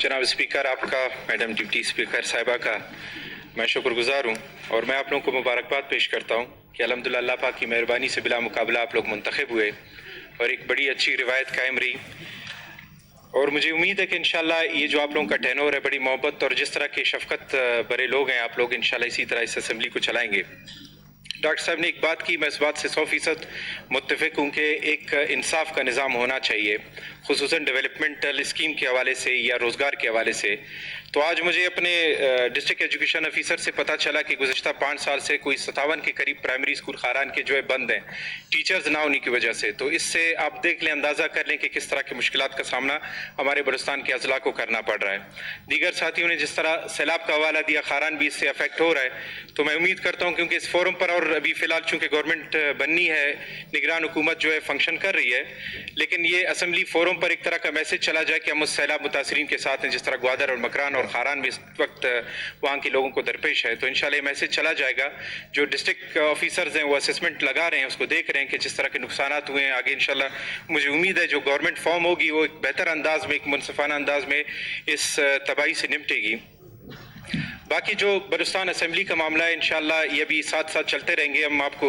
जनाब स्पीकर आपका, madam deputy speaker साहिबा का मैं शुक्रगुजार हूँ और मैं आप लोगों को मुबारकबाद पेश करता हूँ कि अल्हम्दुलिल्लाह अल्लाह पाक की मेहरबानी से बिला मुकाबला आप लोग मुंतखब हुए और एक बड़ी अच्छी रिवायत कायम रही। और मुझे उम्मीद है कि इंशाल्लाह ये जो आप लोगों का टेनोर है, बड़ी मोहब्बत और जिस तरह के शफकत भरे लोग हैं आप लोग, इंशाल्लाह इसी तरह इस असेंबली को चलाएंगे। डॉक्टर साहब ने एक बात की, मैं इस बात से 100% मुत्तफिक हूँ कि एक इंसाफ का निज़ाम होना चाहिए, खुसूसन डेवलपमेंटल स्कीम के हवाले से या रोज़गार के हवाले से। तो आज मुझे अपने डिस्ट्रिक्ट एजुकेशन ऑफिसर से पता चला कि गुज़श्ता 5 साल से कोई 57 के करीब प्राइमरी स्कूल खारान के जो है बंद हैं, टीचर्स ना होने की वजह से। तो इससे आप देख लें, अंदाज़ा कर लें कि किस तरह के मुश्किलात का सामना हमारे बलुस्तान के अजला को करना पड़ रहा है। दीगर साथियों ने जिस तरह सैलाब का हवाला दिया, खारान भी इससे अफेक्ट हो रहा है। तो मैं उम्मीद करता हूँ क्योंकि इस फोरम पर, और अभी फ़िलहाल चूँकि गवर्नमेंट बननी है, निगरान हुकूमत जो है फंक्शन कर रही है, लेकिन ये असम्बली फोरम पर एक तरह का मैसेज चला जाए कि हम उस सैलाब मुतासरीन के साथ हैं जिस तरह ग्वादर और मकरान और खारान में इस वक्त वहाँ के लोगों को दरपेश है। तो इंशाल्लाह ये मैसेज चला जाएगा। जो डिस्ट्रिक्ट ऑफिसर्स हैं वो असेसमेंट लगा रहे हैं, उसको देख रहे हैं कि जिस तरह के नुकसानात हुए हैं, आगे इंशाल्लाह मुझे उम्मीद है जो गवर्नमेंट फॉर्म होगी वो एक बेहतर अंदाज में, एक मुनसिफाना अंदाज में इस तबाही से निपटेगी। बाकी जो बलुस्तान असेंबली का मामला है, इंशाल्लाह ये भी साथ साथ चलते रहेंगे। हम आपको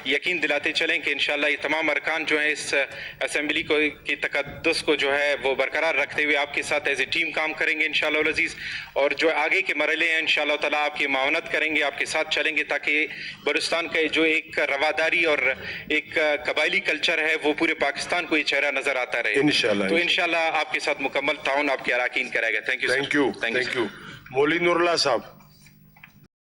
यकीन दिलाते चलें कि इंशाल्लाह ये तमाम अरकान जो हैं इस असेंबली को की तकद्दुस को जो है वो बरकरार रखते हुए आपके साथ एज ए टीम काम करेंगे इंशाल्लाह अज़ीज़। और जो आगे के मरहले हैं इंशाल्लाह ताला आपकी मावनत करेंगे, आपके साथ चलेंगे ताकि बलुस्तान का जो एक रवादारी और एक कबायली कल्चर है वो पूरे पाकिस्तान को ये चेहरा नजर आता रहे इंशाल्लाह। तो इंशाल्लाह आपके साथ मुकम्मल ताउन आपके अराकीन करेगा। Thank you. Thank you. मौलवी नूरुल्लाह साहब।